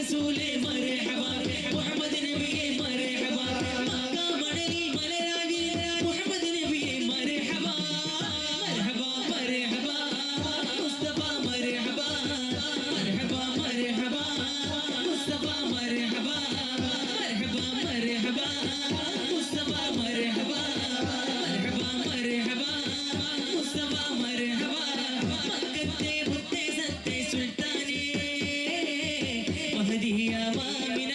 റസൂലേ മർഹബാ മുഹമ്മദ് നബിയെ മർഹബാ മക്ക മണലിൽ മലരാജി മുഹമ്മദ് നബിയെ മർഹബാ മർഹബാ മർഹബാ മുസ്തഫ മർഹബാ മർഹബാ മർഹബാ മുസ്തഫ മർഹബാ മർഹബാ മർഹബാ മുസ്തഫ മർഹബാ മർഹബാ മർഹബാ മുസ്തഫ മർഹബാ മക്കത്തെ മുത്തേ സത്തേ സുൽത്താനേ മഹദിയ മാമിന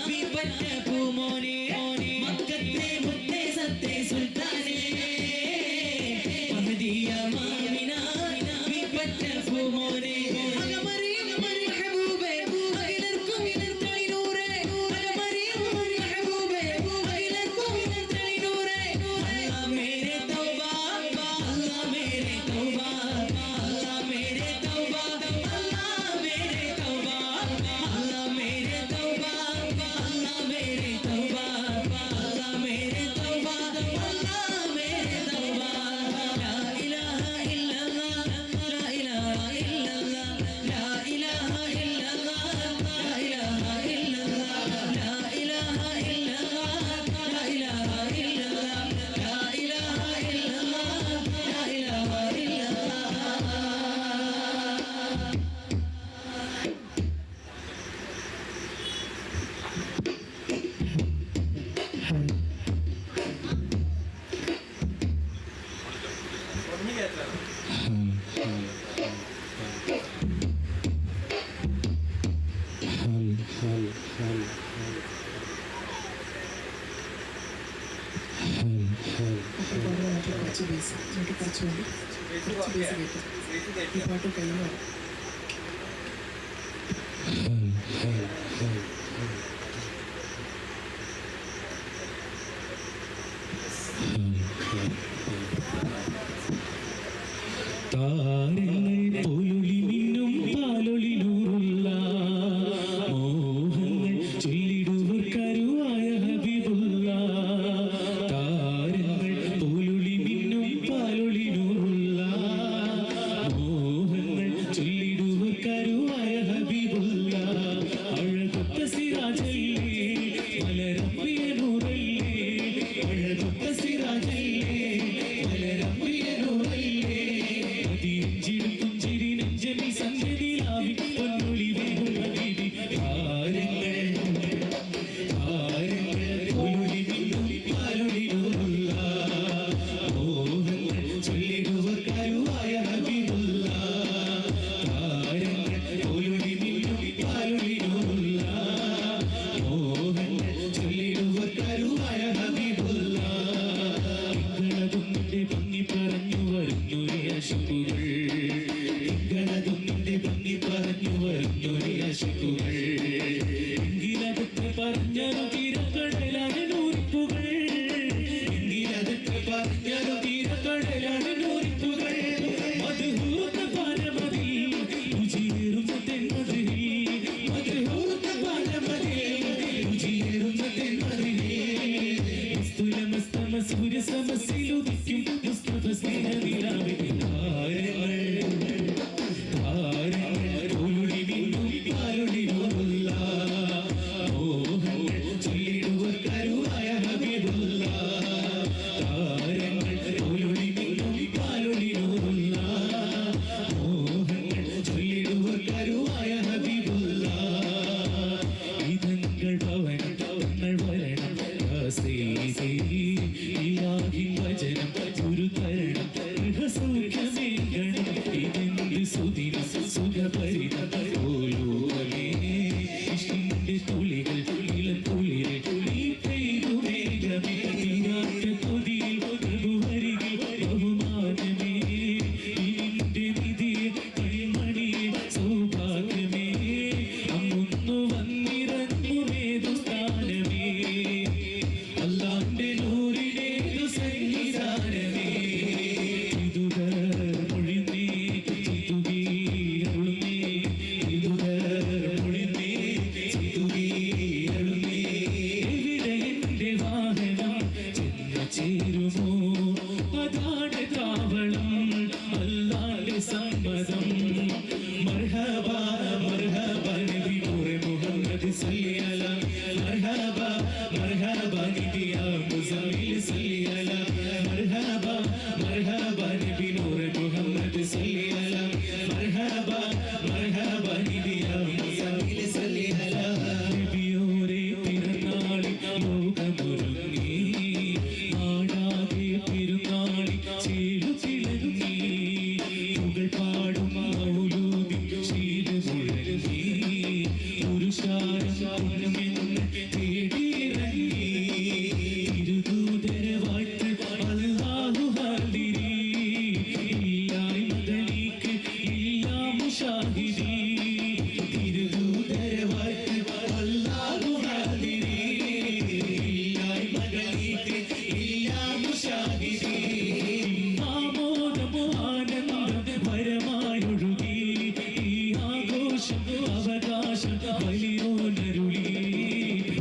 വിപറ്റ പൂമോനെ മക്കത്തെ മുത്തേ സത്തേ സുൽത്താനേ മഹദിയ മാമിന വിപറ്റ പൂമോനെ താരങ്ങൾ പോലൊളി മിന്നും പാലൊളി നൂറുള്ള മോഹങ്ങൾ ചൊല്ലിടുവർ കരുവായ ഹബീബുള്ള താരങ്ങൾ പോലൊളി മിന്നും പാലൊളി നൂറുള്ള മോഹങ്ങൾ ചൊല്ലിടുവർ കരുവായ ഹബീബുള്ള അഴകൊത്ത സിറാജല്ലേ മലരമ്പിയ നൂറല്ലേ അഴകൊത്ത സിറാജല്ലേ മലരമ്പിയ നൂറല്ലേ പുഞ്ചിരി നെഞ്ചമി സന്ധ്യയിലാവി പൊന്നൊളി വേഗം ഹബീബി താരങ്ങൾ പോലൊളി മിന്നും പാലൊളി നൂറുള്ള മോഹങ്ങൾ ചൊല്ലിടുവർ കരുവായ ഹബീബുള്ള താരങ്ങൾ പോലൊളി മിന്നും പാലൊളി നൂറുള്ള മോഹങ്ങൾ ചൊല്ലിടുവർ കരുവായ ഹബീബുള്ള തിങ്കളതുന്നിന്റെ ഭംഗി പറഞ്ഞു വരുന്നൊരു അശുക്കുകൾ തിങ്കളതുന്നിന്റെ ഭംഗി പറഞ്ഞു വരുന്നൊരു അശുക്കുകൾ എങ്കിലതൊക്കെ പറഞ്ഞൊരു തീരക്കടലാണ് നൂറിപ്പുകൾ എങ്കിലതൊക്കെ പറഞ്ഞൊരു തീരക്കടലാണ് നൂറിപ്പുകൾ മധുഹൂർത്ത പാനമതിൽ രുചിയേറുന്ന തെന്മതിൽ മധുഹൂർത്ത പാനമതിൽ രുചിയേറുന്ന തെന്മതിൽ സൂര്യ സമസിലുദിക്കും മുസ്തഫ സ്നേഹനിലാവിൽ താരങ്ങൾ പോലൊളി മിന്നും പാലൊളി നൂറുള്ള മോഹങ്ങൾ ചൊല്ലിടുവർ കരുവായ ഹബീബുള്ള താരങ്ങൾ പോലൊളി മിന്നും പാലൊളി നൂറുള്ള മോഹങ്ങൾ ചൊല്ലിടുവർ കരുവായ ഹബീബുള്ള ഇതങ്ങൾ ഭവനങ്ങൾ വരണം വചനം ഗുരുതരണം ഗൃഹസൗഖ്യമേകണം ഇതെന്ത് സുദിനം സുഖപരിതം ഓലോകമേ ഇഷ്ടിന്റെ തുളികൾ ഇളം തുളികൾ തുളി പെയ്തു മേഘമേ തീരാത്ത കൊതിയിൽ പ്രഭുവരികിൽ ബഹുമാനമേ ഇതിന്റെ നിധിയെ കൈമണിയെ സൗഭാഗ്യമേ അങ്ങൊന്നു വന്നിറങ്ങുമേതു സ്ഥാനമേ അല്ലാന്റെ നൂറിനേതു സംഗീതാനമേ ഇതുക മൊഴിനേ ചിതുകീ അരുളുന്നേ നബിയോരേ പിറന്നാളിൽ ലോകമൊരുങ്ങി ആടാകെ പെരുന്നാളിൽ ചേലുതിളങ്ങി പുകൾ പാടും മൗലൂദി ശീലമുഴങ്ങി പുരുഷാരം പൊന്നുമെന്ന് തേടിയിറങ്ങി തിരുദൂതര വാഴ്ത്ത് അല്ലാഹു ഹാദിരി ഇല്ലായ്മകളിക്ക് ഇല്ലാ മുശാഹിദി തിരുദൂതര വാഴ്ത്ത് അല്ലാഹു ഹാദിരി ഇല്ലായ്മകളിക്ക് ഇല്ലാ മുശാഹിദി ആമോദം ആനന്ദം പരമായൊഴുകി ഈ ആഘോഷം അവകാശം വലിയോനരുളി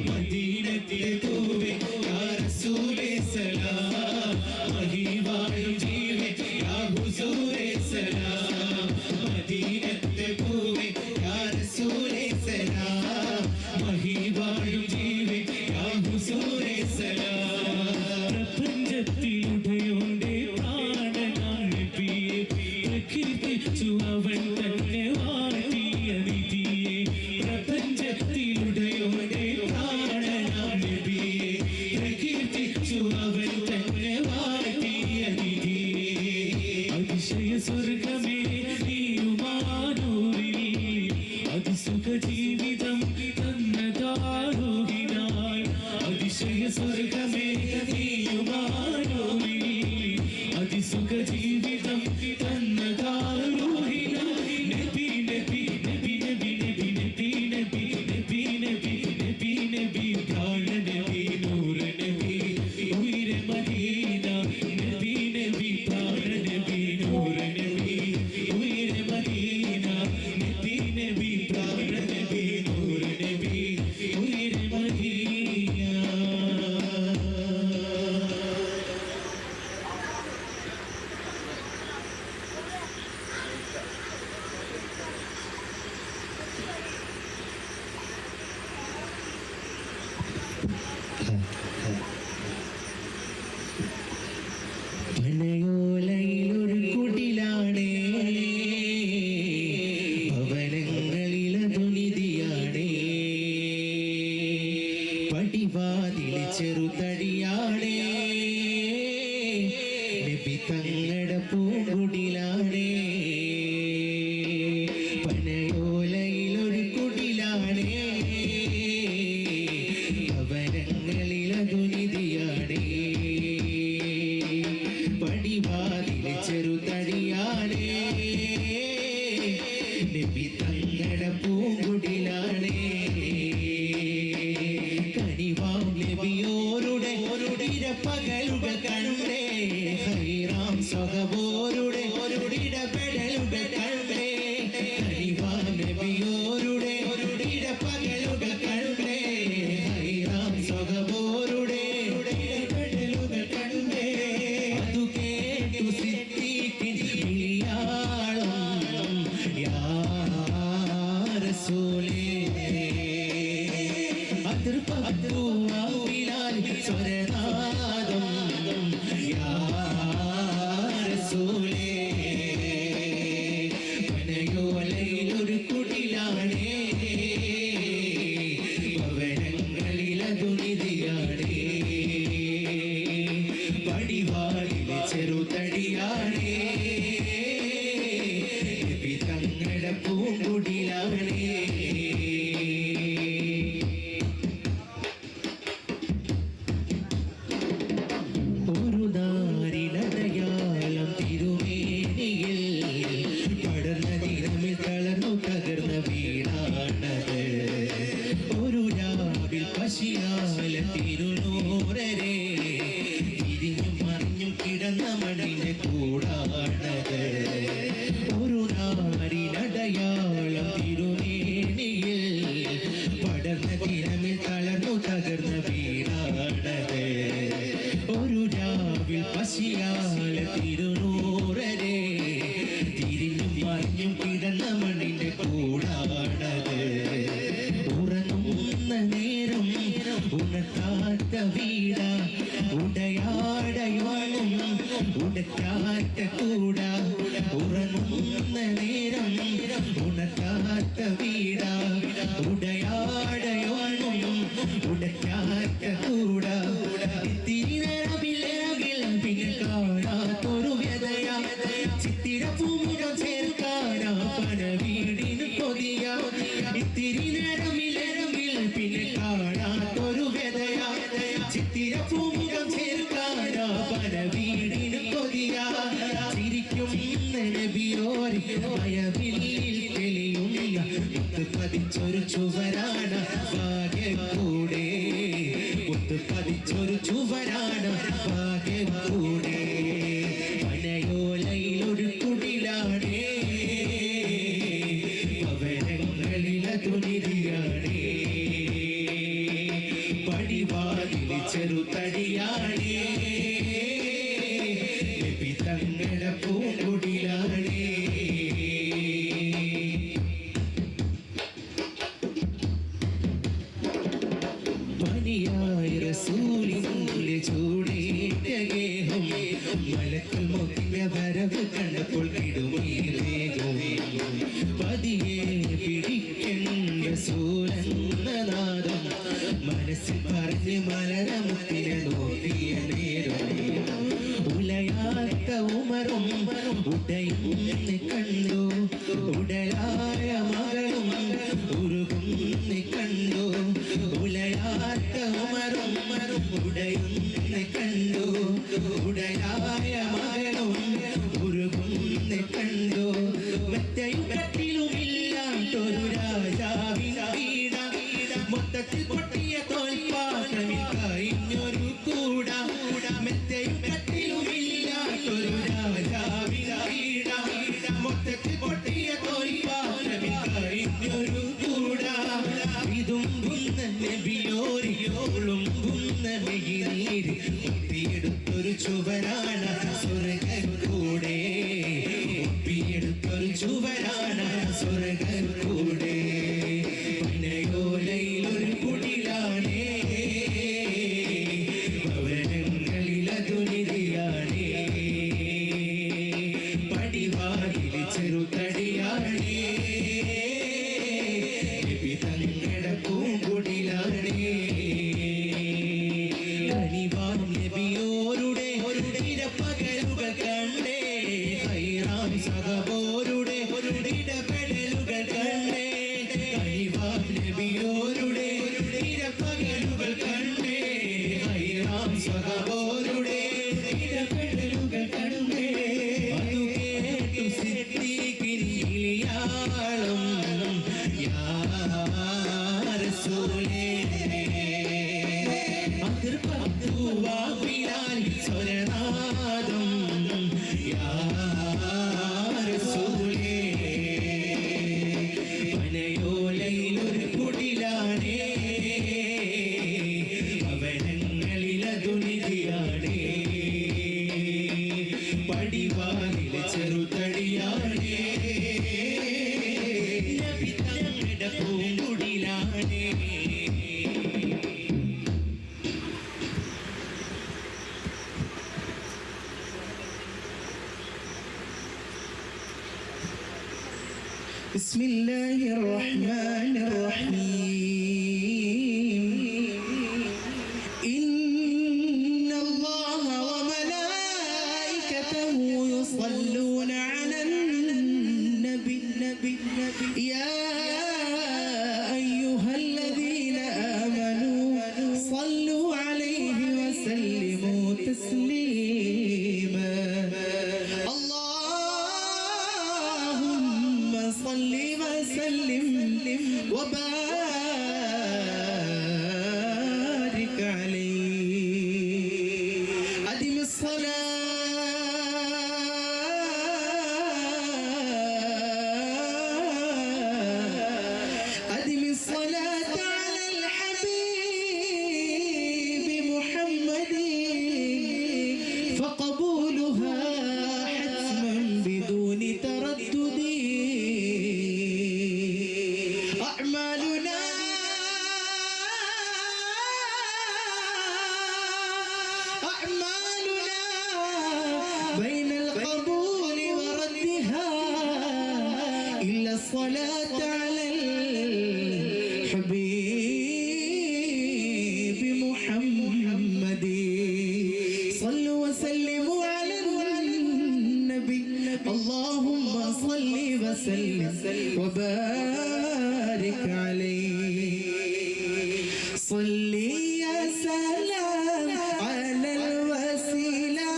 മദീനത്തിലെ തൂവേ യാ റസൂലേ സലാം മഹിവാഴും ജീവേ യാ ഹുസൂരേ സലാം മദീനത്തിലെ തൂവേ യാ റസൂലേ സലാം മഹിവാഴും ജീവേ യാ ഹുസൂരേ സലാം പ്രപഞ്ചത്തിലുടയോന്റെ പ്രാണനായ നബിയെ പ്രകീർത്തിച്ചു അവൻ തന്നെ വാഴ്ത്തിയ നിധിയെ പ്രപഞ്ചത്തിലുടയോന്റെ പ്രാണനായ നബിയെ പ്രകീർത്തിച്ചു അവൻ തന്നെ വാഴ്ത്തിയ നിധിയെ അതിശയ സ്വർഗമേ നീയുമാനൂരിൽ അതിസുഖ ജീവിതം തന്നതാരോഹിനായി അതിശയ സ്വർഗമേ നീയുമാനൂരിൽ അതിസുഖ ജീവിതം തന്നതാരോഹിനായി നബി നബി നബി നബി നബി നബി നബി നബി നബി നബി നബി പ്രാണ നബി നൂർ നബി ഉയിര മദീന നബി നബി പ്രാണ നബി നൂർ നബി ഉയിര മദീന നബി നബി പ്രാണ നബി നൂർ നബി ഉയിര മദീന പനയോലയിലൊരു കുടിലാണേ ഭവനങ്ങളിലതു നിധിയാണേ പടിവാതിൽ ചെറുതടിയാണേ നബി തങ്ങളുടെ പൂങ്കുടിലാണേ പനയോലയിലൊരു കുടിലാണേ ഭവനങ്ങളിലതു നിധിയാണേ പടിവാതിൽ ചെറുതടിയാണേ നബി തങ്ങളുടെ പൂങ്കുടിലാണേ കനിവാം നബിയോരുടെ ഇടപകലുകൾ കണ്ടേ ഹൈറാം സ്വഹബോരുടെ ഇടപെടലുകൾ കണ്ടേ കനിവാം നബിയോരുടെ ഇടപകലുകൾ കണ്ടേ ഹൈറാം സ്വഹബോരുടെ ഇടപെടലുകൾ കണ്ടേ അതു കേട്ടു സിദ്ദീഖിൻ വിളിയാളം യാ റസൂലേ അതിർപ്പത്തു ബിലാൽ സ്വരനാദം യാ റസൂലേ പനയോലയിലൊരു കുടിലാണേ ഭവനങ്ങളിലതു നിധിയാണേ പടിവാതിലെ ചെറുതടിയാണേ നബി തങ്ങളുടെ പൂങ്കുടിലാണേ ഒരു നാരിനടയാളം തിരുമേനിയിൽ പടർന്ന ദിനമിൽ തളർന്നു തകർന്ന വീണാണത് ഒരു രാവിൽ പശിയാല തിരുനൂരരെ തിരിഞ്ഞും മറിഞ്ഞും കിടന്ന മണ്ണിന്റെ കൂടാണത് ഒരു നാരിനടയാളം തിരുമേനിയിൽ പടർന്ന ദിനമിൽ തളർന്നു തകർന്ന വീണാണത് ഒരു രാവിൽ പശിയാല തിരുനൂരരെ തിരിഞ്ഞും മറിഞ്ഞും കിടന്ന മണ്ണിന്റെ കൂടാണത് ഉറങ്ങുന്ന നേരം ഉണർത്താത്ത വീട ഉടയാടയോളും ഉടക്കാത്ത കൂട ഉറങ്ങുന്ന നേരം ഉണർത്താത്ത വീടാ ഉടയാടയൊന്നും ഉടയ്ക്കാത്ത കൂട തിരിനരവിലെങ്കിൽ പിന്നെ കാണാത്തൊരു വ്യതയാ ചിത്തിര പൂമുഖം ചേർക്കാനാ പന വീടിന് കൊതിയ തിരിനരമിലെങ്കിൽ പിന്നെ കാണാത്തൊരു വ്യതയാ ചിത്തിര പൂമുഖം ചേർക്കാനാ പന വീടിന് കൊതിയ ചിരിക്കും നബിയോരി മയവില്ലിൽ തെളിയുന്ന പതിച്ചൊരു ചുവരാണ് ഭാഗ്യം കൂടെ പതിച്ചൊരു ചുവരാണ് ഭാഗ്യം കൂടെ മനയോലയിലൊരു കുടിലാണേ ഭവനങ്ങളിലതു നിധിയാണേ പടിവാതിൽ ചെറുതടിയാണേ തങ്ങളുടെ പൂങ്കുടിലാണേ പനിയായ റസൂലിന്റെ ചൂടേറ്റ ഗേഹം മലക്കൽ മൗത്തിന്റെ വരവ് കണ്ടപ്പോൾ കിടുമീ വേഗം പതിയെ പിടിക്കേണ്ട റസൂലെന്ന നാദം മനസ്സിൽ പറഞ്ഞ് മലരമുത്തിനെ നോക്കിയ നേരം ഉലയാത്ത ഉമറും ഉടയുന്ന് കണ്ടു ഉടലായ മകളും ഉരുകുന്ന് കണ്ടു ഉലയാത്ത ഉമറും ഉടയുന്ന് കണ്ടു ഉടലായ മകളും ഉരുകുന്ന് കണ്ടു മറ്റയും കട്ടിലുമില്ലാത്തൊരു രാജാവിൻ വീട മൊത്തത്തിൽ പൊട്ടിയ തോൽപ്പാട്ടമിൽ കഴിഞ്ഞൊരു കൂട മെത്തയും കട്ടിലുമില്ലാത്തൊരു രാജാവിൻ വീട മൊത്തത്തിൽ പൊട്ടിയ തോൽപ്പാട്ടമിൽ കഴിഞ്ഞൊരു കൂട ഇതുമ്പുന്ന നബിയോരിയോളുമ്പുന്ന മെയ്നീര് ഒപ്പിയെടുത്തൊരു ചുവരാണ് സ്വർഗ്ഗക്കൂടെ ഒപ്പിയെടുത്തൊരു ചുവരാണ് സ്വർഗ്ഗക്കൂടെ പനയോലയിലൊരു കുടിലാണേ ഭവനങ്ങളിലതു നിധിയാണേ പടിവാതിൽ ചെറുതടിയാണേ തങ്ങളുടെ പൂങ്കുടിലാണേ കനിവാൻ നബിയോരുടെ ഇടപകലുകൾ കണ്ടേ ഹൈറാം സഹബോരുടെ ഇടപെടലുകൾ കണ്ടേ കനിവാൻ നബിയോരുടെ ഇടപകലുകൾ കണ്ടേ ഹൈറാം സഹബോരുടെ ഇടപെടലുകൾ കണ്ടേ അതു കേട്ടു സിദ്ദീഖിനിയാളും യാ റസൂലേ അതിർപ്പൂവാവിലാൽ സ്വരനാദം യാ റസൂലേ പനയോലയിലൊരു കുടിലാണേ ഭവനങ്ങളിലതു നിധിയാണേ പടിവാതിൽ ചെറുതടിയാണേ നബി തങ്ങളുടെ പൂങ്കുടിലാണേ بسم الله الرحمن الرحيم إن الله وملائكته يصلون على النبي يا أيها الذين آمنوا صلوا عليه وسلموا تسليما صل وسلم وبارك عليه أدم الصلاة على الحبيب محمد فقبولها حتما بدون تردد أعمالنا بين القبول وردها الصلاة على الحبيب محمد صلوا وسلموا على النبي اللهم صل وسلم وبارك عليه صلي يا سلام على الوسيلة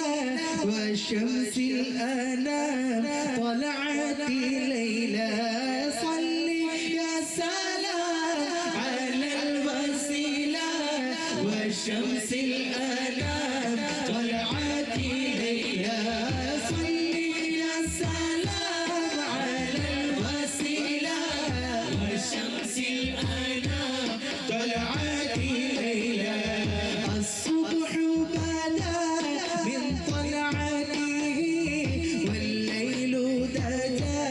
وشمس الأنام طلعت ليلى صلي يا سلام على الوسيلة وشمس الأنام طلعت ليلى صلي يا سلام على الوسيلة وشمس الأنام طلعت ليلى الصبح بدا من طلعته والليل دجا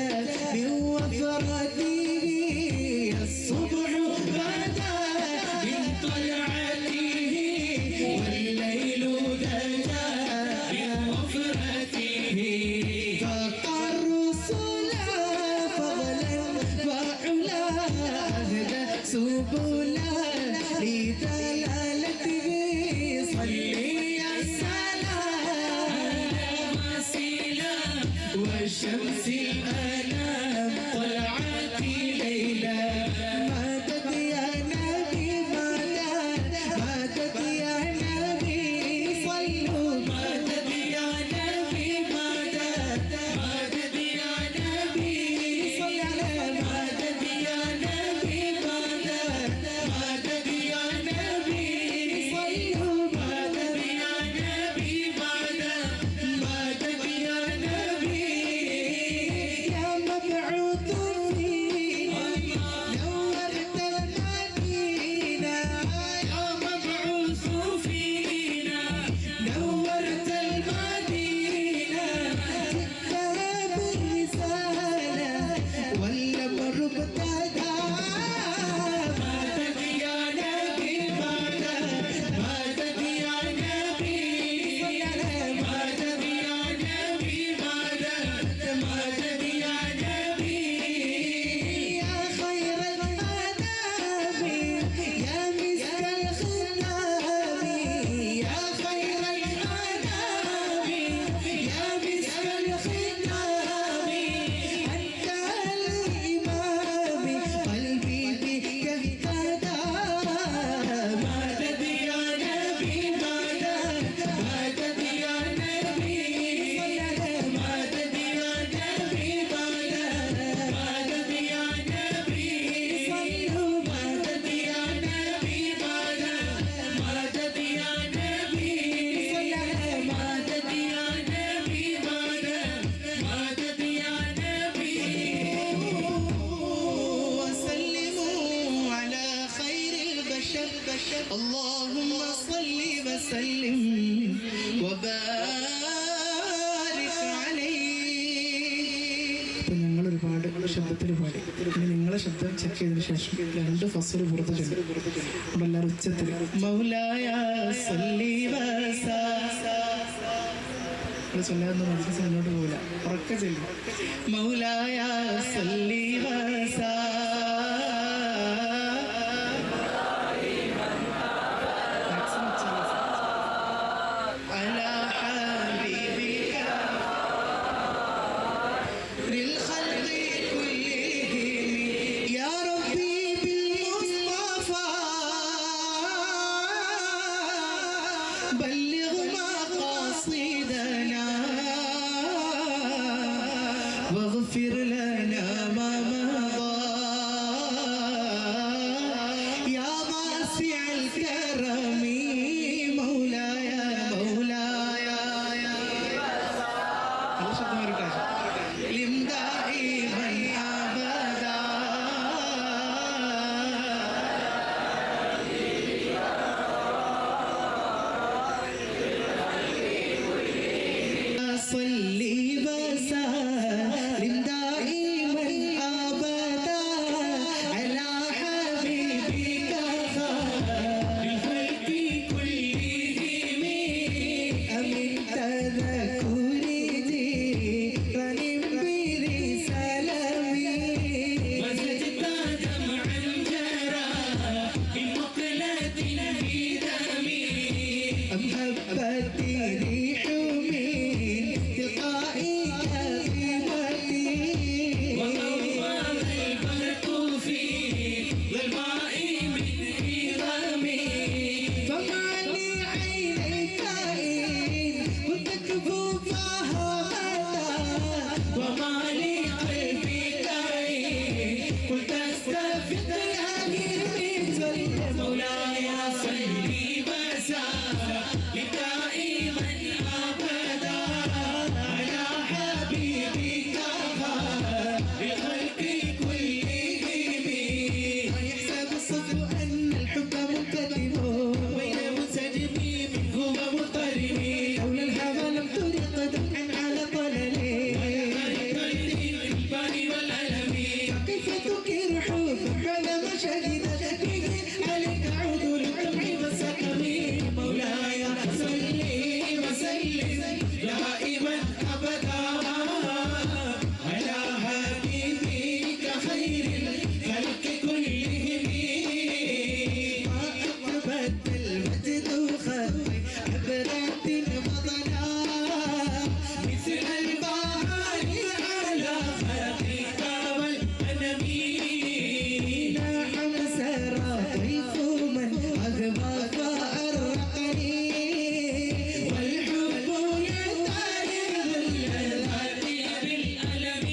من وفرته الصبح بدا من طلعته والليل دجا من وفرته فقى الرسل فضلا وعلا أهدى سبلا لدلالته صلي يا سلام وسيلة والشمس الأنام طلعت ليلى مدد يا نبي مدد مدد يا نبي صلوا مدد يا نبي مدد مدد يا نبي صل على مدد يا نبي مدد مدد يا نبي صلوا مدد يا نبي مدد مدد يا نبي يا مبعوث فينا نورت المدينة يا مبعوث فينا نورت المدينة جئتها بالرسالة والأمر ابتدى مدد يا نبي مدد مدد يا نبي صل على مدد يا نبي مدد مدد يا نبي يا خير الآداب يا مسك الختام يا خير الآداب يا مسك الختام أنت الإمام قلبي بك اهتدى مدد يا نبي مدد مدد يا نبي صل على مدد يا نبي مدد مدد يا نبي صلوا مدد يا نبي مدد مدد يا نبي صل على مدد يا نبي مدد مدد يا نبي وسلموا على خير البشر اللهم صل وسلم وبارك عليه ഞങ്ങൾ ഒരുപാട് ശബ്ദത്തിൽ പാടി ഇനി നിങ്ങളെ ശബ്ദം ചെക്ക് ചെയ്തതിനു ശേഷം 2 ഫസൽ പുറത്ത് ചെല്ലും അവിടെ എല്ലാവരും ഉച്ചത്തിൽ مولاي صل وسلم ചൊല്ലാന്ന് മനസ്സിൽ മുന്നോട്ട് പോകില്ല ഉറക്കെ ചെല്ലും مولاي صل على حبيبك للخلق كلهم يا ربي بالمصطفى بلغ مقاصدنا واغفر لنا ما مضى تكر حبك فلما شهدت به عليك عذر الجمع والسقم مولاي صل وسلم دائما ابدا على حبيبك خير الخلق كلهم وأقبت المجد خلق عبرات مضنا مثل البحر على خلقك والأنمين نعم سرى طيف من أغبى فأرقني والحب يتعرض اللذات بالألم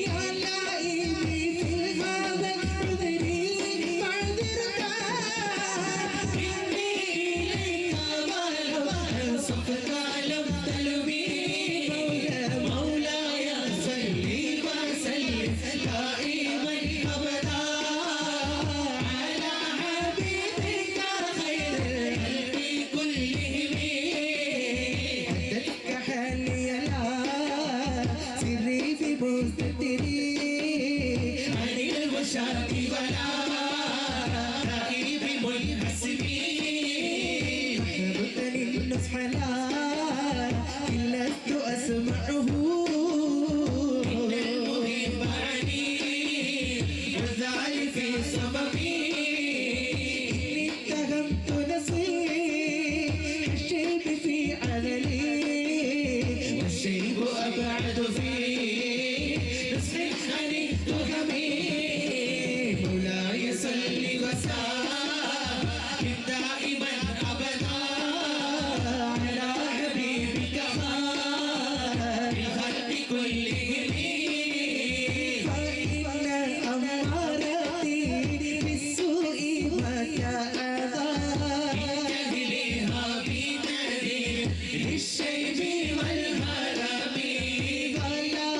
يا لائمي في هذا عذري معذرك إني إليك ولو أنصفك لم تلمي مولاي صل وسلم دائما أبدا على حبيبك خير الخلق كلهم عدتك حالي لا سري في مستتري عن الوشاة ولا رهيب منحسبين أحببتني النصح لا إن لست أسمعه إن المهيب عني وذعل في صممي إني اتهمت نصيب الشيب في عذلي والشيب أبعد في نصح عن التهمي مولاي صل وسلم دائما أبدا على حبيبك خير الخلق كلهم فإن أمارتي بالسوء متاعبا إنها بتهديد للشيب والهرم فلا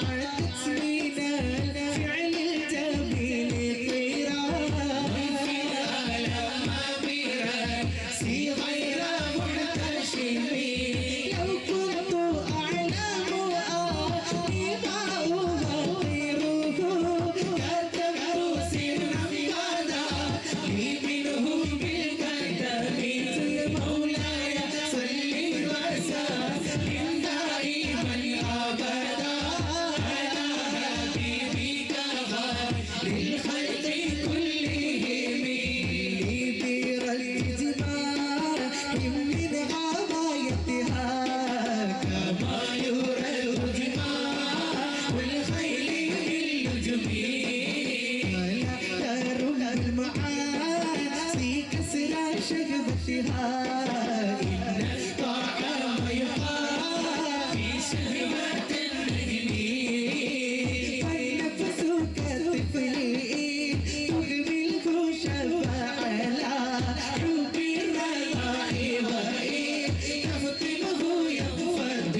أعدت من الفعل الجميل خيرا والفعل لما برأسي غير محتشم لو كنت أعلم أني ما أغيره كتبت سرا بدا لي منه بالكتب مولاي صل وسلم دائما أبدا على حبيبك خير الخلق كلهم بير الإجماع من غايتها كما يرى الإجماع والخيل بالنجم ولا ترم المعاصي كسر شغبتها إن الطعام يقع في شهوة النجم فالنفس كالطفل تهمله شفاعة على حب الرضاع وإن تفطمه ينفض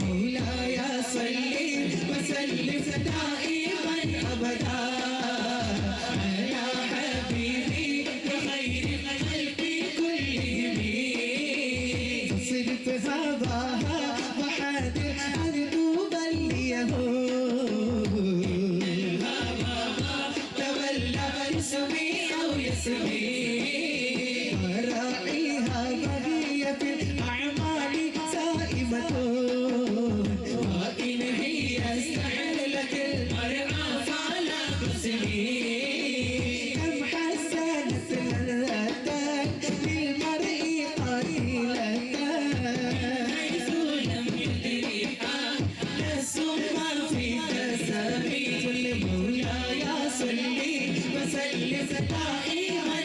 مولاي صل وسلم دائما أبدا على حبيبك خير الخلق كلهم فصرف هواها وحاذر أن تبليه تولى اسمي أو يسمي راعيها وهي في الأعمال سائمة وإن هي استحلت المرعى فلا تسمي كم حسنت لذة للمرء قليلة حيث لم يدركها للسمى في كسبي مولاي صل وسلم دائما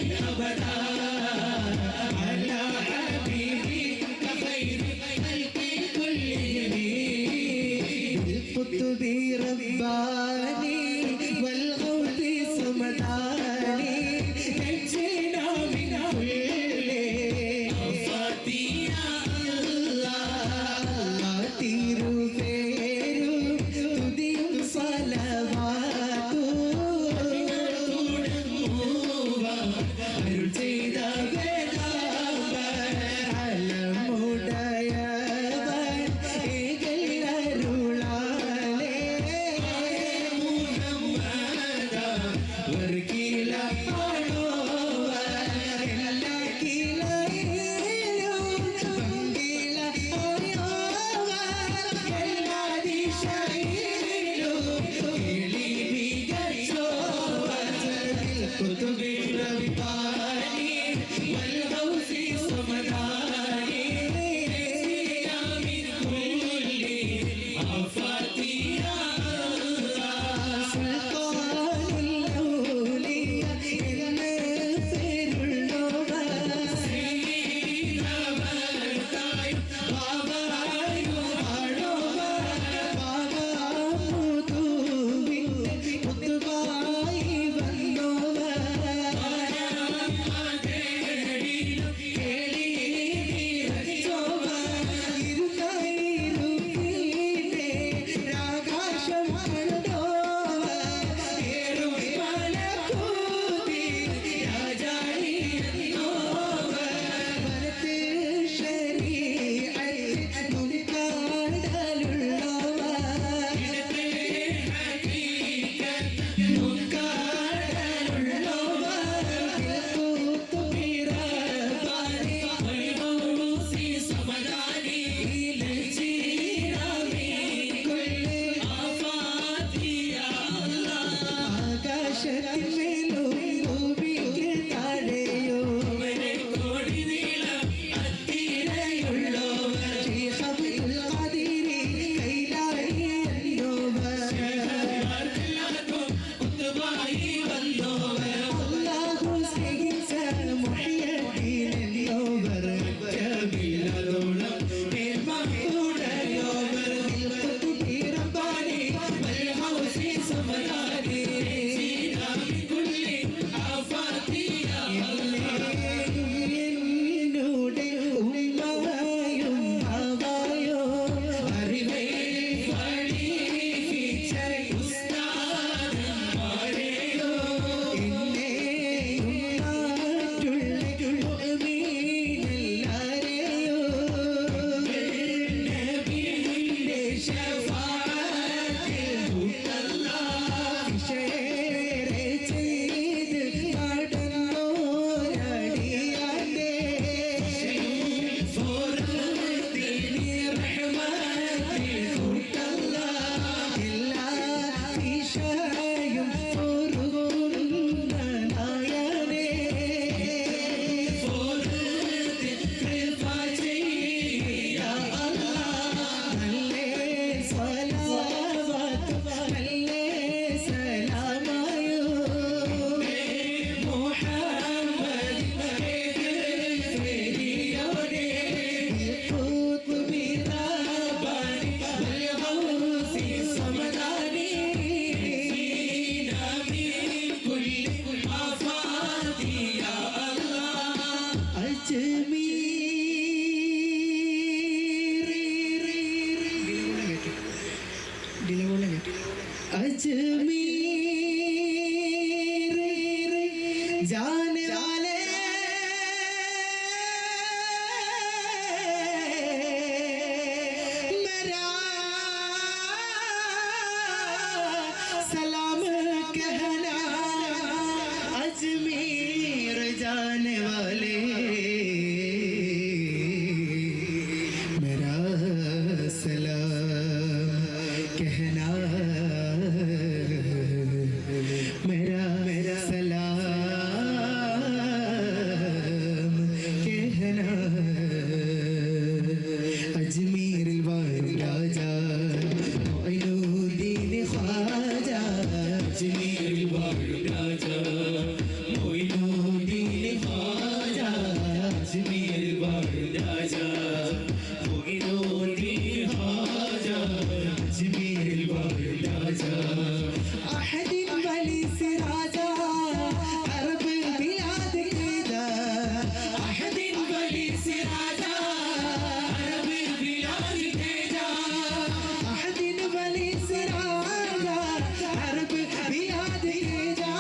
जाने वाले मेरा सलाम कहना अजमेर जाने वाले मेरा सलाम कहना मेरा सलाम कहना अजमेर वाले राजा मोइनुद्दीन ख्वाजा अजमेर वाले राजा मोइनुद्दीन ख्वाजा अजमेर वाले राजा मोइनुद्दीन ख्वाजा अजमेर वाले राजा अहदिन वली सिराजा अरब बिलाद कीदा अहदिन वली सिराजा अरब बिलाद तेजा अहदिन वली सिराजा अरब बिलाद कीदा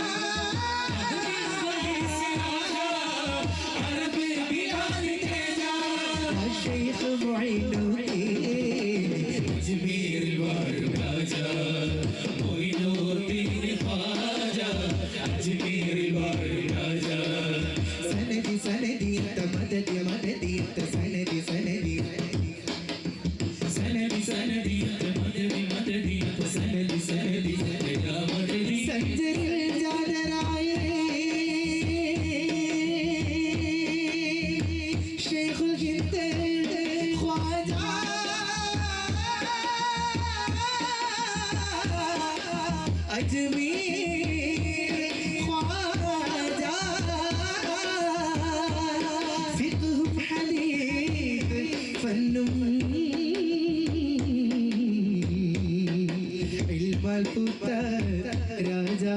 अरब बिलाद तेजा शेख मोइनुद्दीन अजमेर वाले राजा मोइनुद्दीन ख्वाजा अजमेर वाले राजा सनदी सनदी मदद मददी सनदी सनदी सनदी सनदी मददी मददी सनदी सनदी तेरा मददी संजर जादराए शेखुल हिंद ख्वाजा अजमेर ख्वाजा फिक़्ह हदीस फन्नुम इल्मल पुत्र राजा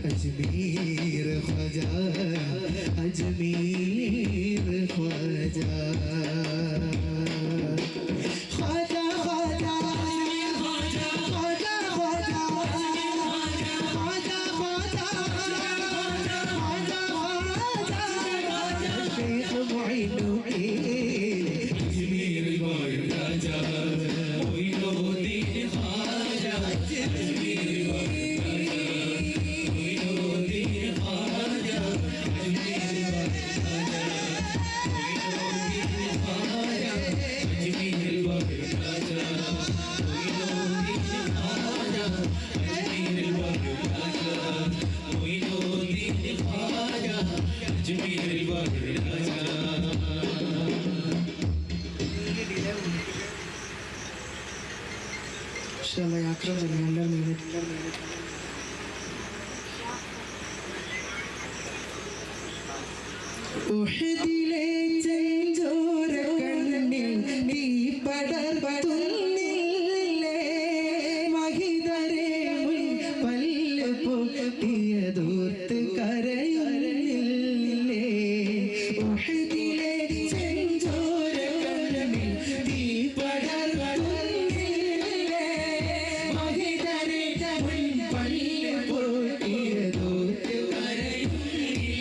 अजमेर ख्वाजा अजमेर ख्वाजा ख्वाजा ख्वाजा ख्वाजा ख्वाजा ख्वाजा ख्वाजा ख्वाजा ख्वाजा शेख मोइनुद्दीन अजमेर वाले राजा मोइनुद्दीन ख्वाजा अजमेर वाले राजा मोइनुद्दीन ख्वाजा अजमेर वाले राजा मोइनुद्दीन ख्वाजा अजमेर वाले राजा मोइनुद्दीन ख्वाजा अजमेर वाले राजा मोइनुद्दीन ख्वाजा अजमेर वाले राजा ഇൻഷാല്ലാ യാത്ര ജനങ്ങളുടെ ഉഹദിലെ ചെഞ്ചോര കണ്ണിൽ നീ പടർത്തുന്നില്ലേ മഹിതരെ പല്ല് പൊട്ടിയതോർത്ത് കരയുന്നില്ലേ ഉഹദിലെ ചെഞ്ചോര കണ്ണിൽ നീ പടർത്തുന്നില്ലേ മഹിതരെ പല്ല് പൊട്ടിയതോർത്ത് കരയുന്നില്ലേ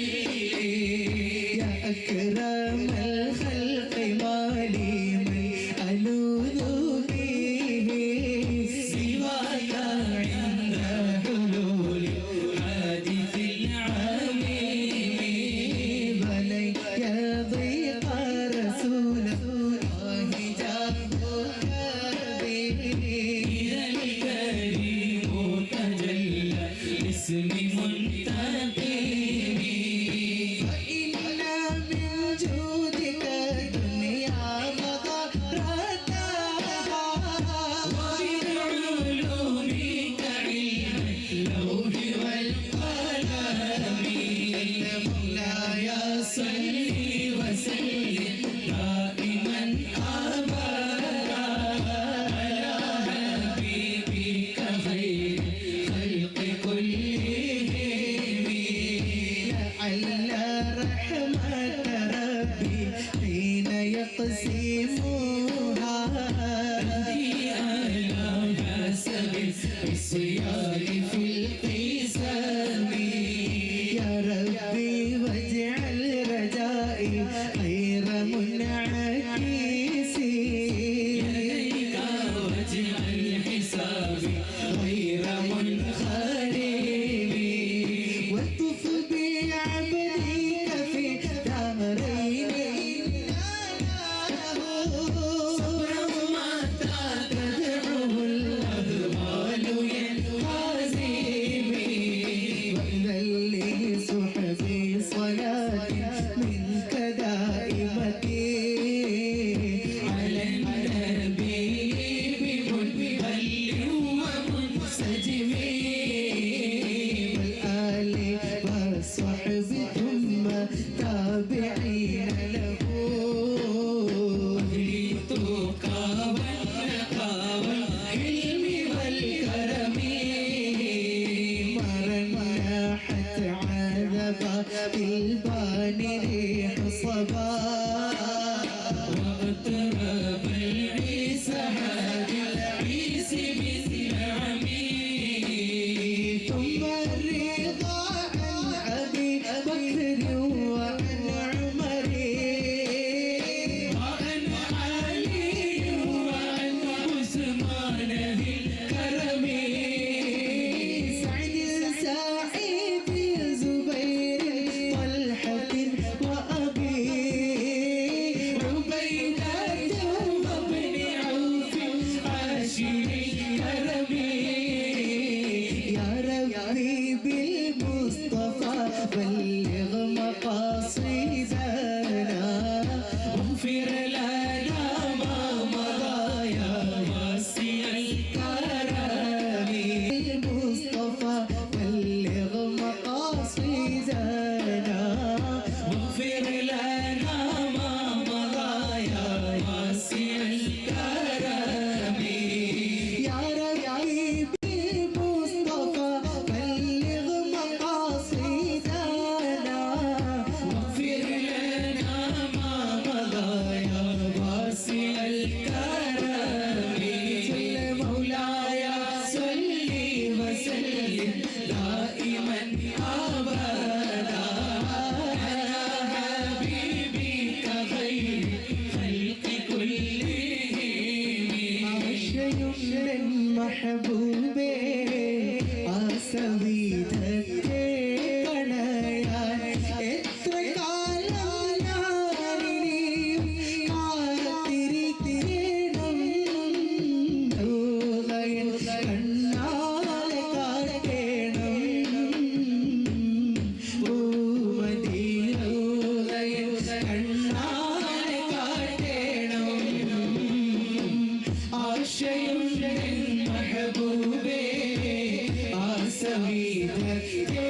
സവിധത്തെ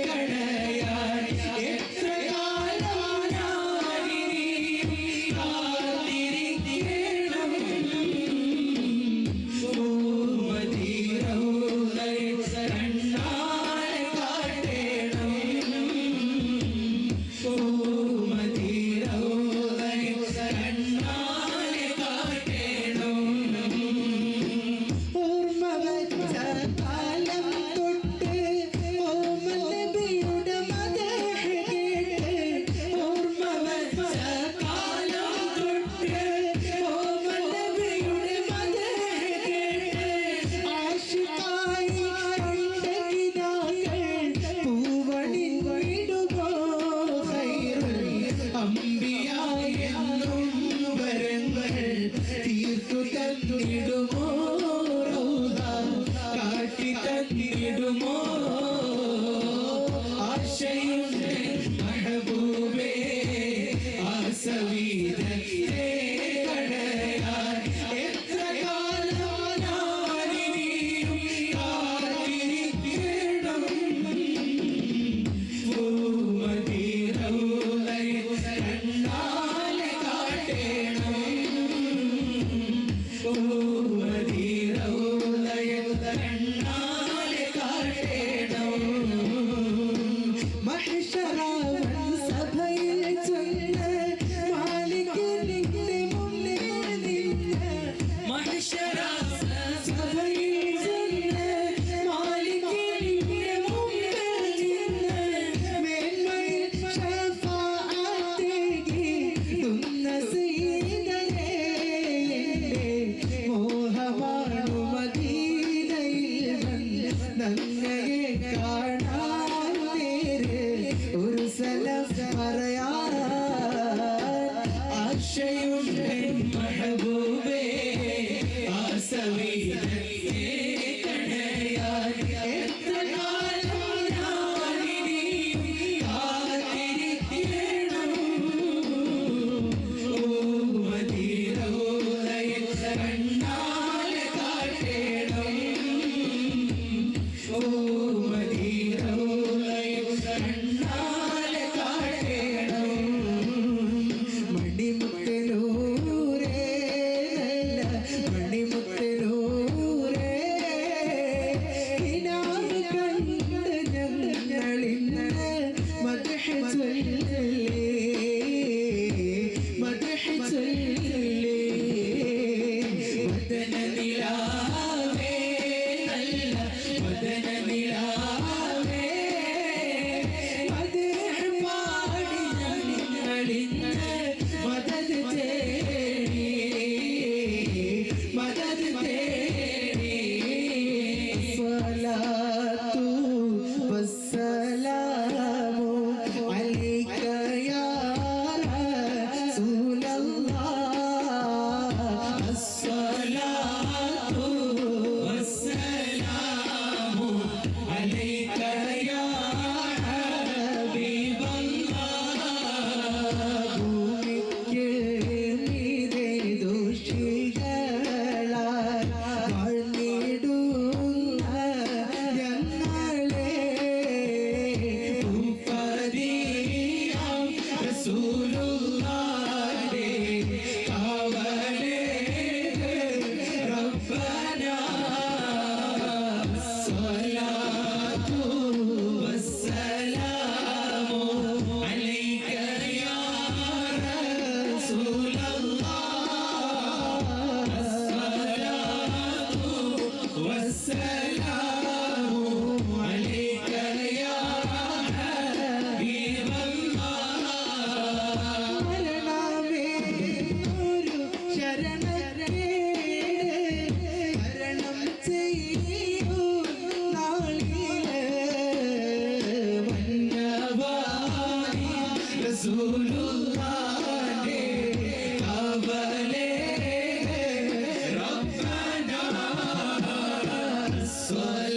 കടയാൻ എത്ര കാലം ഞാനിനി കാത്തിരിക്കണം. മദീനയെ കണ്ണാലെ കാട്ടേണം. മദീനയെ കണ്ണാലെ കാട്ടേണം. ഓർമ്മ വച്ച കാലം തൊട്ട് ഓമൽ നബിയുടെ മദഹ് കേട്ട്. ഓർമ്മ വച്ച കാലം തൊട്ട് ഓമൽ നബിയുടെ മദഹ് കേട്ട്. ആശിഖായി കണ്ട കിനാക്കൾ പൂവണിടുമോ ഖൈറുൽ അംബിയ എന്നും വരങ്ങൾ തീർത്തു തന്നിടുമോ റൗദ കാട്ടി തന്നിടുമോ. ആശയുണ്ട് മഹബൂബേ ആസവീദത്തെ കടയാൻ എത്ര കാലം ഞാനിനിയും കാത്തിരിക്കണം. മദീനയെ കണ്ണാലെ കാട്ടേണം. മദീനയെ കണ്ണാലെ കാട്ടേണം. മഹ്ശറവൻ സഭയിൽ ചെന്ന് മാലിക്കിന്റെ മുന്നിൽ നിന്ന്. മഹ്ശറ സഭയിൽ ചെന്ന് മാലിക്കിന്റെ മുന്നിൽ നിന്ന്. മേന്മയിൽ ശഫാഅത്തേകി തുന്ന സയ്യിദനേ. മോഹമാണു മദീനയിൽ വന്ന് നന്നയെ കാണാൻ നേര് ഒരു സലം പറയാൻ. ആശയുണ്ട് മഹബൂബേ ആസവീദത്തെ കടയാൻ എത്ര കാലം ഞാനിനിയും കാത്തിരിക്കണം. മദീനയെ കണ്ണാലെ കാട്ടേണം. മദീനയെ കണ്ണാലെ കാട്ടേണം. മണിമുത്തനൂരേ നല്ല മണിമുത്തനൂരേ കിനാവ് കണ്ട് ഞങ്ങളിന്ന് മദ്ഹ് ചൊല്ലി മദ്ഹ് ചൊല്ലി. വദന നിലാവേ നല്ല വദന നിലാവേ മദ്ഹ് പാടി ഞങ്ങളിന്ന് മദദ് തേടി മദദ് തേടി. സ്വലാത്തു വസ്സലാമു അലൈക യാ റസൂലല്ലാഹ്. അസ്സലാത്തു വസ്സലാമു അലൈക യാ ഹബീബല്ലാഹ്. ഭൂമിക്ക് മീതെ ദോഷികളാൽ വാഴ്ന്നിടുന്ന ഞങ്ങളെ ഭൂപതിയാം റസൂലുള്ളാഹിന്റെ കാവലേ റബ്ബനാ. സ്വലാത്തു വസ്സലാമു അലൈക യാ റസൂലല്ലാഹ്. സ്വലാത്തു വസ്സലാമു അലൈക യാ ഹബീബല്ലാഹ്. മരണമേ ഒരു ശരണക്കേട് മരണം ചെയ്യൂ നാളിലെ വന്നവാനി റസൂലുള്ളാഹിന്റെ കാവലേ റബ്ബനാ. സ്വലാത്തു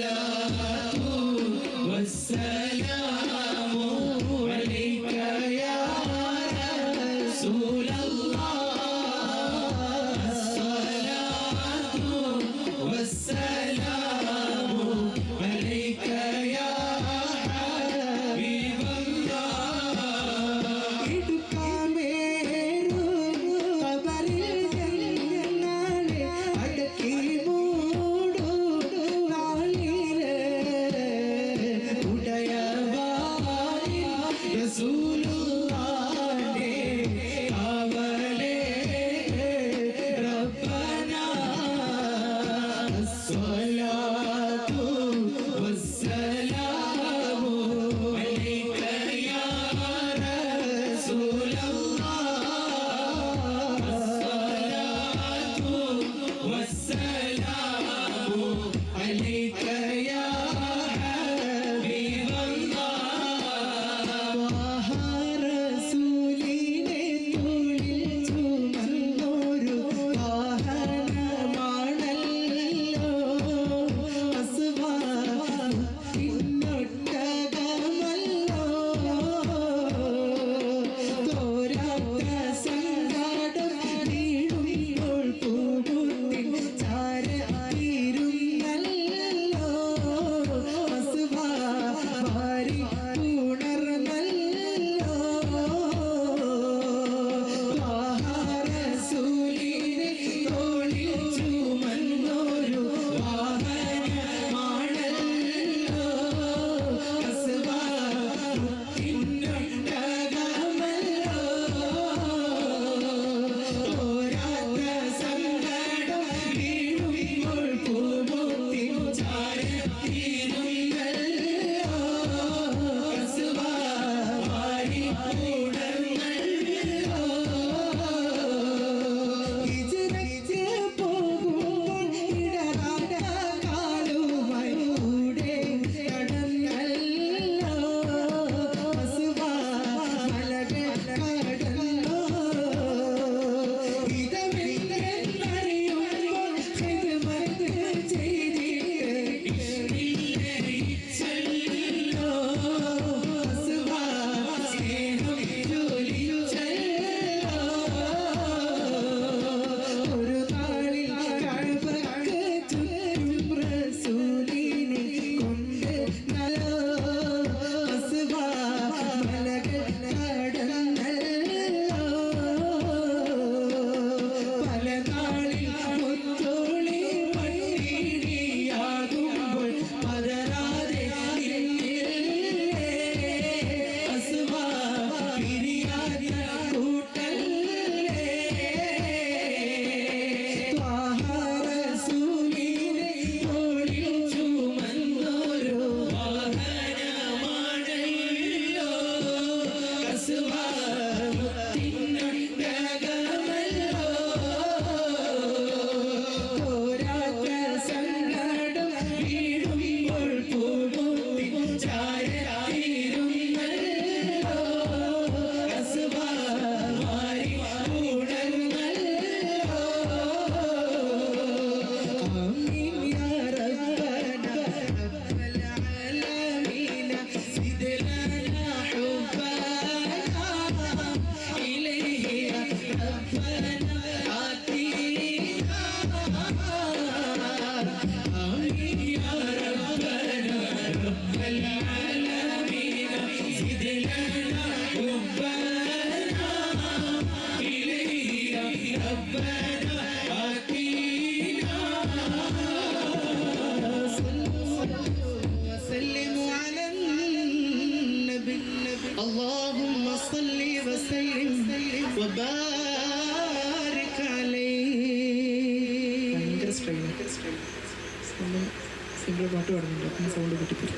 ഒരു പാട്ട് പാടുന്നുണ്ട്, അപ്പം സൗണ്ട് കിട്ടിത്തരും.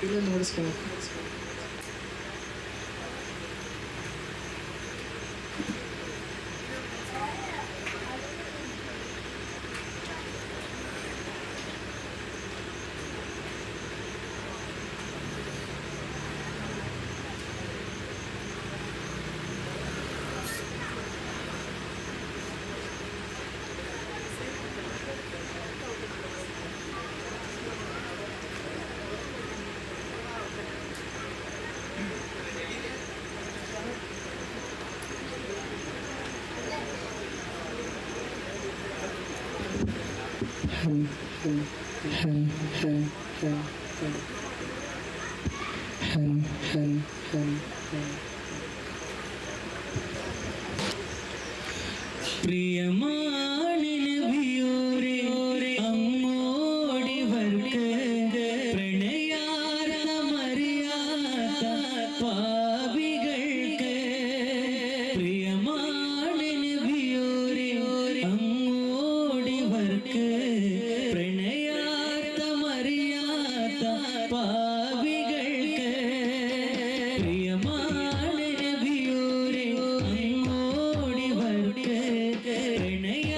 ഇതൊന്നുകൂടി സ്ലോ. പ്രിയമാണ് നബിയോരേ അങ്ങോടിവർക്ക് പ്രണയാർന്നമറിയാത്ത പാപികൾക്ക്. പ്രിയമാണ് നബിയോരേ അങ്ങോടിവർക്ക് പ്രണയാർന്നമറിയാത്ത പാപികൾക്ക്. പ്രിയമാണ് നബിയോരേ അങ്ങോടിവർക്ക് പ്രണയ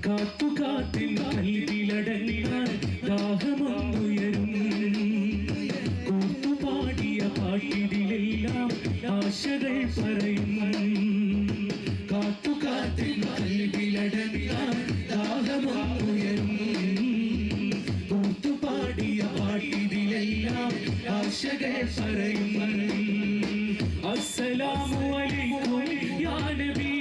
കാത്തുകാത്തിൻ കൽവിലടങ്ങാൻ ദാഹമൊന്നുയരും കൂത്തുപാടിയ പാട്ടിതിലെല്ലാം ആശകൾ പറയും കാത്തുകാത്തിൻ കൽവിലടങ്ങാൻ ദാഹമൊന്നുയരും കൂത്തുപാടിയ പാട്ടിതിലെല്ലാം ആശകൾ പറയും അസ്സലാമു അലൈക്കും യാ നബി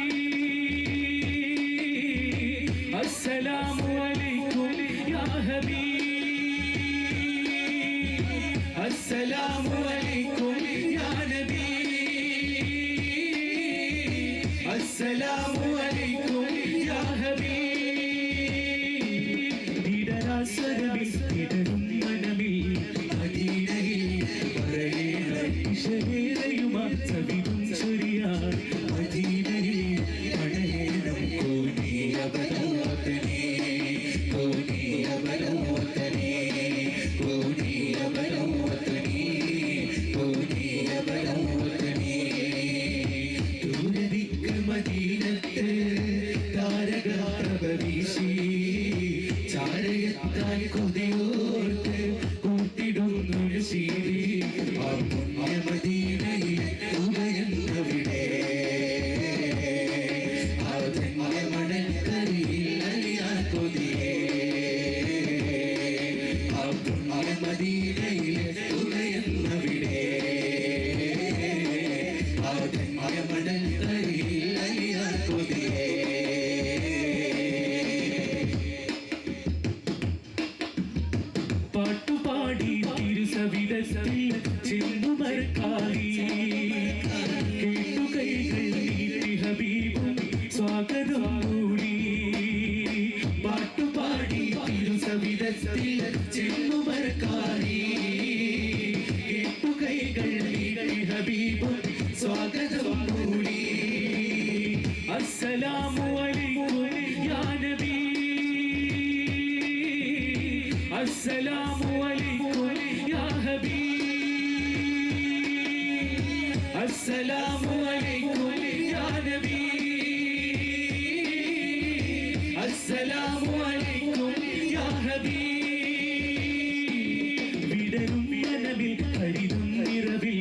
അസ്സലാമു അലൈക്കും യാ ഹബീബ് അസ്സലാമു അലൈക്കും യാ നബി അസ്സലാമു അലൈക്കും യാ ഹബീബ് ഇടരാസരമിൽ ഇടരും മനമിൽ മദീനയിൽ പറയേണം ഇശലേറയുമാ സവിധം ചൊരിയാൻ മദീനയിൽ പടയേണം കോനിയവനോത്തനേ കോനിയവനോത്തനേ കോനിയവനോത്തനേ കോനിയവനോത്തനേ ദൂരദിക്ക് മദീനത്ത് താരകപ്രഭ വീശി ചാരയത്താൽ കൊതിയോർത്ത് കൂട്ടിടുന്നൊരു ശീലി ആ പുണ്യ മദീനയിൽ ഉദയന്നവിടെ ആ ധന്യ മണൽക്കരയിൽ അലിയാൻ കൊതിയേ ആ പുണ്യ മദീനയിൽ ഉദയന്നവിടെ ആ ധന്യ മണൽക്കരയിൽ അലിയാൻ കൊതിയേ പാട്ടുപാടി തിരുസവിധത്തിൽ ചെന്നുമരക്കാരി കേട്ടുകൈകൾ നീട്ടി ഹബീബും സ്വാഗതം കൂടി പാട്ടുപാടി തിരുസവിധത്തിൽ ചെന്നുമരക്കാരി കേട്ടുകൈകൾ നീട്ടി ഹബീബും സ്വാഗതം കൂടി അസ്സലാമു അലൈക്കും യാ നബി അസ്സലാമു അലൈക്കും യാ ഹബീബ് അസ്സലാമു അലൈക്കും യാ നബി അസ്സലാമു അലൈക്കും യാ ഹബീബ് വിടരും മനവിൽ ഹരിതം നിറവിൽ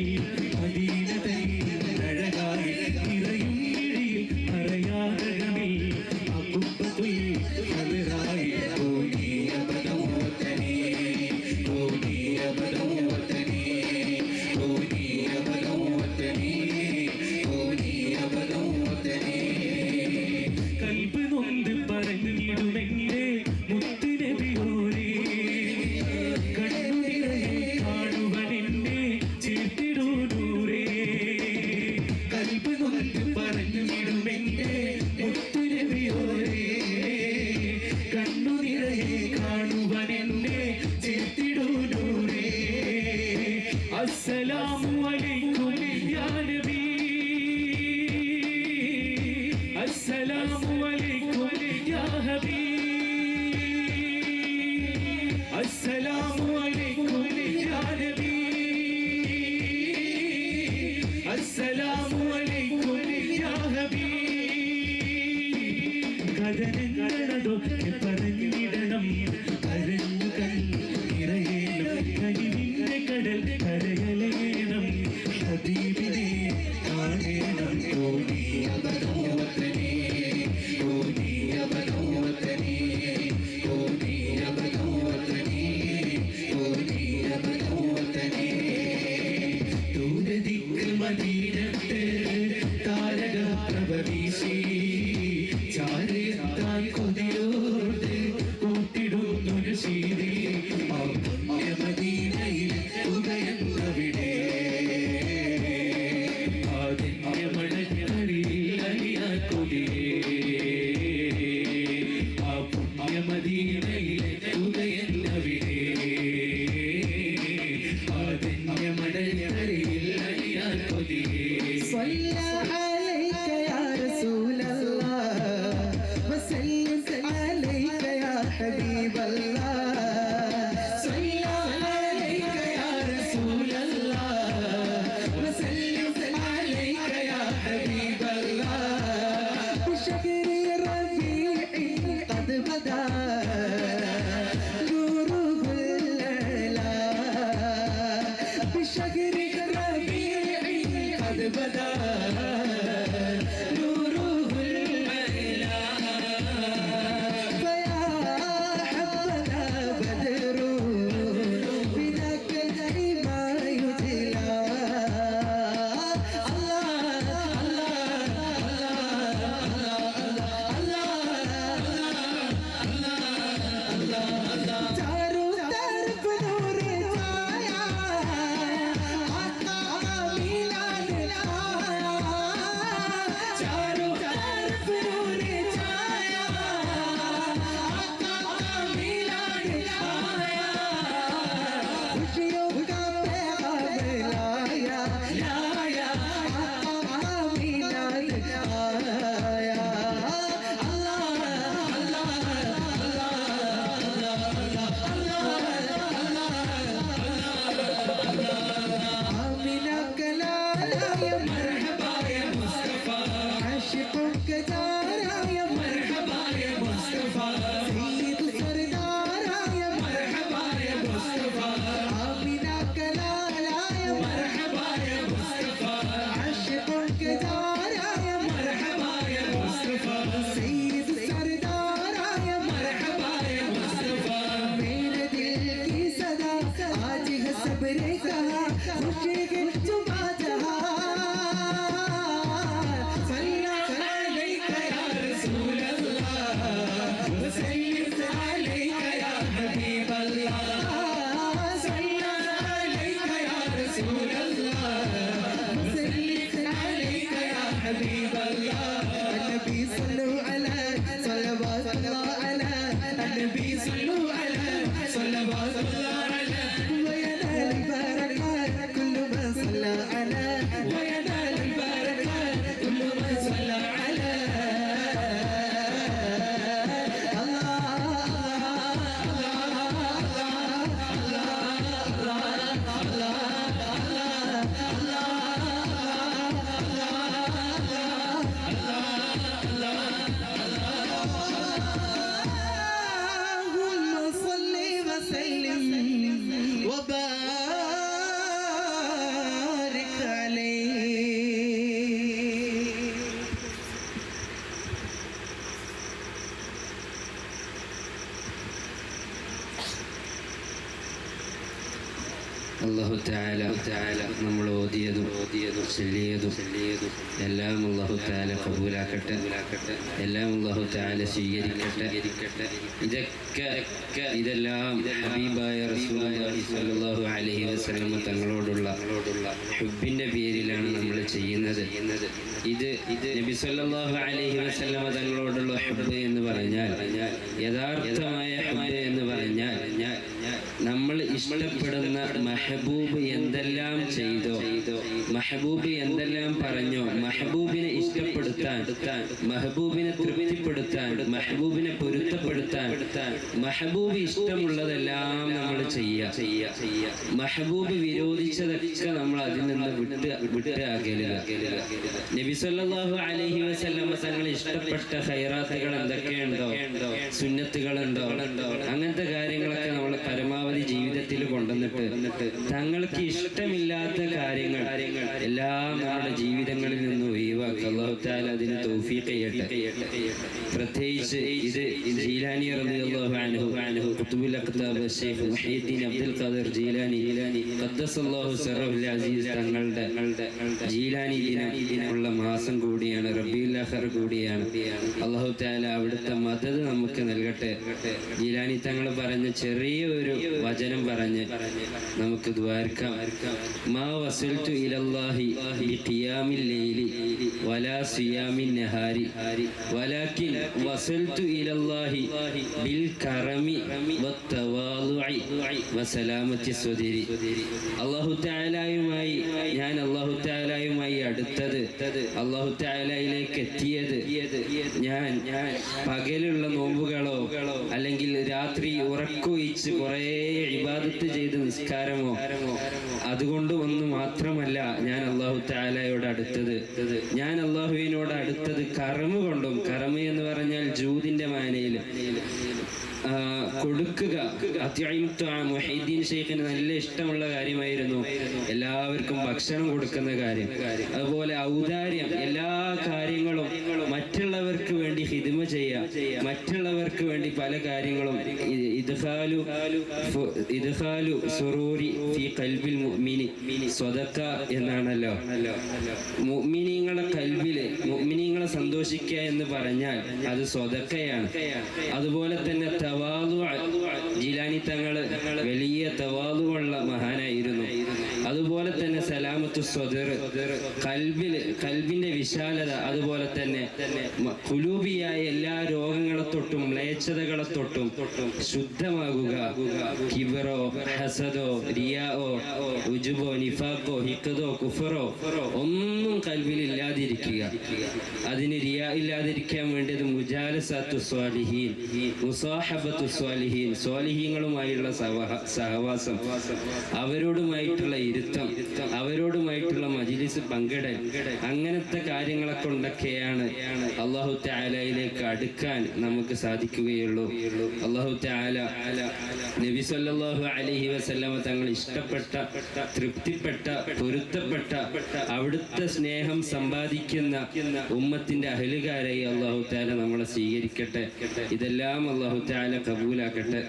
മദീനതയിൽ അഴകായി നിറയും ഇഴിയിൽ പറയാതകമിൽ അകുപ്പത്തുൽ ഹദറായി കോനിയവനോത്തനേ കോനിയവനോത്തനേ കോനിയവനോത്തനേ കോനിയവനോത്തനേ കൽബ് നൊന്ത് പറഞ്ഞിടുമെങ്കിലേ മുത്തുനബിയോരേ കണ്ണുനിറയെ കാണുവനെന്നെ ചേർത്തിടൂ നൂറേ കൽബ് നൊന്ത് പറഞ്ഞിടുമെങ്കിലേ മുത്തുനബിയോരേ കണ്ണുനിറയെ കാണുവനെന്നെ ചേർത്തിടൂ നൂറേ അസ്സലാമു അലൈക്കും യാ നബി അസ്സലാമു അലൈക്കും യാ ഹബീബ് അസ്സലാമു അലൈക്കും യാ നബി അസ്സലാമു അലൈക്കും യാ ഹബീബ് കഥനങ്ങളതൊക്കെ പറഞ്ഞിടണം കരഞ്ഞു കണ്ണിറയേണം കനിവിന്റെ കടൽ കരയലേണം ഹബീബിനെ കാണേണം കോനിയവനോത്തനേ കോനിയവനോത്തനേ കോനിയവനോത്തനേ കോനിയവനോത്തനേ ദൂരദിക്ക് മദീനത്ത് താരകപ്രഭ വീശി ചാരയത്താൽ കൊതിയോർത്ത് കൂട്ടിടുന്നൊരു ശീലി ആ പുണ്യ മദീനയിൽ ഉദയന്നവിടെ ആ ധന്യ മണൽക്കരയിൽ അലിയാൻ കൊതിയേ ആ പുണ്യ മദീനയിൽ ഉദയന്നവിടെ ആ ധന്യ മണൽക്കരയിൽ അലിയാൻ കൊതിയേ صلى عليك يا رسول الله وسلم عليك يا حبيب الله صلى عليك يا رسول الله وسلم عليك يا حبيب الله بشهر ربيع قد മുസ്തഫ സയ്യിദ് സർദാറായ മർഹബായ മുസ്തഫ ആമിന കലാലായ മർഹബായ മുസ്തഫ ആശിഖുൽ കദാരായ മർഹബായ മുസ്തഫ സയ്യിദ് സർദാറായ മർഹബായ മുസ്തഫ मेरे दिल की सदा आज है सबरे कहा खुशी के जुबा जहां सल्लल्लाहु अलैहि या रसूल अल्लाह वसल्लम अलैका या हबीब अल्लाह सल्लल्लाहु अलैका या रसूल अल्लाह वसल्लम अलैका या हबीब अल्लाह النبي صلوا على صلوات الله على النبي صلوا على صلوات الله على وينال البركات كل من صلى على وينال البركات كل من صلى على اللهم صل وسلم وبارك عليه അല്ലാഹു തആല നമ്മൾ ഓതിയതും ചൊല്ലിയതും എല്ലാം അല്ലാഹു തആല കബൂലാക്കട്ടെ, എല്ലാം അല്ലാഹു തആല സ്വീകരിക്കട്ടെ. ഇതെല്ലാം ഹബീബായ റസൂലുള്ളാഹി സ്വല്ലല്ലാഹു അലൈഹി വസല്ലം തങ്ങളോടുള്ള ഹുബ്ബിന്റെ പേരിലാണ് നമ്മൾ ചെയ്യുന്നത്. ഇത് നബി സ്വല്ലല്ലാഹു അലൈഹി വസല്ലം തങ്ങളോടുള്ള ഹുബ്ബ് എന്ന് പറഞ്ഞാൽ, യഥാർത്ഥമായ ഹുബ്ബ് എന്ന് പറഞ്ഞാൽ നമ്മൾ ഇഷ്ടപ്പെടുന്ന മെഹബൂബ് എന്തെല്ലാം ചെയ്തോ, മെഹബൂബ് എന്തെല്ലാം പറഞ്ഞോ, മെഹബൂബിനെ ഇഷ്ടപ്പെടുത്താൻ, മെഹബൂബിനെ തൃപ്തിപ്പെടുത്താൻ, മെഹബൂബിനെ പൊരുത്തപ്പെടുത്താൻ, മെഹബൂബ് ഇഷ്ടമുള്ളതെല്ലാം നമ്മൾ ചെയ്യുക. മെഹബൂബ് വിരോധിച്ചതൊക്കെ നമ്മൾ അതിൽ നിന്ന് വിട്ട് അകലുക. നബി സല്ലല്ലാഹു അലൈഹി വസല്ലം തങ്ങൾ ഇഷ്ടപ്പെട്ട ഖൈറാത്തുകൾ എന്തൊക്കെയുണ്ടോ, സുന്നത്തുകളുണ്ടോ, അങ്ങനത്തെ കാര്യങ്ങളൊക്കെ നമ്മൾ പരമാവധി ജീവിതത്തിൽ കൊണ്ടുവന്നിട്ട് തങ്ങൾക്ക് ഇഷ്ടമില്ലാത്ത കാര്യങ്ങൾ എല്ലാം നമ്മുടെ ജീവിതങ്ങളിൽ നിന്ന് ഒഴിവാക്കുക. അല്ലാഹു തആല അതിന് തൗഫീഖ് ചെയ്യട്ടെ. പ്രത്യേകിച്ച് ഇത് ജീലാനി റളിയല്ലാഹു അൻഹു ഖുതുബുൽ അഖ്താബ് ശൈഖ് മുഹീദ്ദീൻ അബ്ദുൽ ഖാദിർ ജീലാനി ഖദ്ദസല്ലാഹു സിറഹുൽ അസീസ് തങ്ങളുടെ ജീലാനി ദിനമുള്ള മാസം കൂടിയാണ്, റബീഉൽ ആഖിർ കൂടിയാണ്. അല്ലാഹു തആല അവിടുത്തെ മദദ് നമുക്ക് നൽകട്ടെ. ജീലാനി തങ്ങൾ പറഞ്ഞ ചെറിയ ഒരു വചനം പറഞ്ഞ് നമുക്ക് ദ്വാരക്കാം. മാ വസൽതു ഇലല്ലാഹി ബിഖിയാമിൽ ലൈലി വലാ സിയാമിൻ നഹാരി വലാകിൻ വസൽതു ഇലല്ലാഹി ബിൽ കറമി വത്തവാളുഇ വസലാമത്തി സ്വദരി. അല്ലാഹു തആലയുമായി ഞാൻ അല്ലാഹു തആലയുമായി അടുത്തത്, അല്ലാഹു തആലയിലേക്ക് എത്തിയത് ഞാൻ പകലുള്ള നോമ്പുകളോ അല്ലെങ്കിൽ രാത്രി ഉറക്കൊഴിച്ച് കുറേ ഇബാദത്ത് ചെയ്ത് നിസ്കാരമോ അതുകൊണ്ട് ഒന്ന് മാത്രമല്ല ഞാൻ അല്ലാഹു തആലയോട് അടുത്തത്. ഞാൻ അല്ലാഹുവിനോട് അടുത്തത് കർമ്മ കൊണ്ടും. കർമ്മ എന്ന് പറഞ്ഞാൽ ജൂദിന്റെ മാനയിൽ കൊടുക്കുക. മുഹീദ്ദീൻ ശൈഖിന് നല്ല ഇഷ്ടമുള്ള കാര്യമായിരുന്നു എല്ലാവർക്കും ഭക്ഷണം കൊടുക്കുന്ന കാര്യം. അതുപോലെ ഔദാര്യം, എല്ലാ കാര്യങ്ങളും മറ്റുള്ളവർക്ക് വേണ്ടി ഹിദ്മ ചെയ്യുക, മറ്റുള്ളവർക്ക് വേണ്ടി പല കാര്യങ്ങളും. ഇദ്ഖാലു സുറൂരി ഫീ ഖൽബിൽ മുഅ്മിനി സ്വദഖ എന്നാണല്ലോ. മുഅ്മിനീങ്ങളുടെ കൽബില് മുഅ്മിനീങ്ങളെ സന്തോഷിക്കുക എന്ന് പറഞ്ഞാൽ അത് സ്വദഖയാണ്. അതുപോലെ തന്നെ തവാദു, ജീലാനി തങ്ങൾ വലിയ തവാദുള്ള മഹാനായിരുന്നു. അതുപോലെ തന്നെ സലാമത്തു സ്വദർ, കൽബിന്റെ വിശാലത. അതുപോലെ തന്നെ ഖുലൂബിയായ എല്ലാ രോഗങ്ങളെ തൊട്ടും മ്ലേച്ഛതകളെ തൊട്ടും ശുദ്ധമാകുക. കിബറോ ഹസദോ റിയാഓ ഉജുബോ നിഫാഖോ ഹിഖദോ കുഫറോ ഒന്നും കൽബിൽ ഇല്ലാതിരിക്കുക. അതിന് റിയാ ഇല്ലാതിരിക്കാൻ വേണ്ടത് മുജാലസത്തു സ്വാലിഹീൻ, മുസാഹബത്തു സ്വാലിഹീൻ, സ്വാലിഹീങ്ങളുമായുള്ള സഹവാസം, അവരോടുമായിട്ടുള്ള ഇരുത്തം, അവരോടുമായി അവരോടുമായിട്ടുള്ള മജ്‌ലിസ് പങ്കിടൽ, അങ്ങനത്തെ കാര്യങ്ങളെ കൊണ്ടൊക്കെയാണ് അല്ലാഹു തആലയിലേക്ക് അടുക്കാൻ നമുക്ക് സാധിക്കുകയുള്ളൂ. അല്ലാഹു തആല നബി സല്ലല്ലാഹു അലൈഹി വസല്ലമ തങ്ങൾ ഇഷ്ടപ്പെട്ട, തൃപ്തിപ്പെട്ട, പൊരുത്തപ്പെട്ട, അവിടുത്തെ സ്നേഹം സമ്പാദിക്കുന്ന ഉമ്മത്തിന്റെ അഹലുകാരായി അല്ലാഹു തആല നമ്മളെ സ്വീകരിക്കട്ടെ. ഇതെല്ലാം അല്ലാഹു തആല കബൂലാക്കട്ടെ.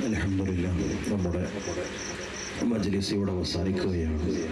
അൽഹംദുലില്ലാഹ്, നമ്മുടെ മജ്‌ലിസ് ഇവിടെ അവസാനിക്കുകയാണ്.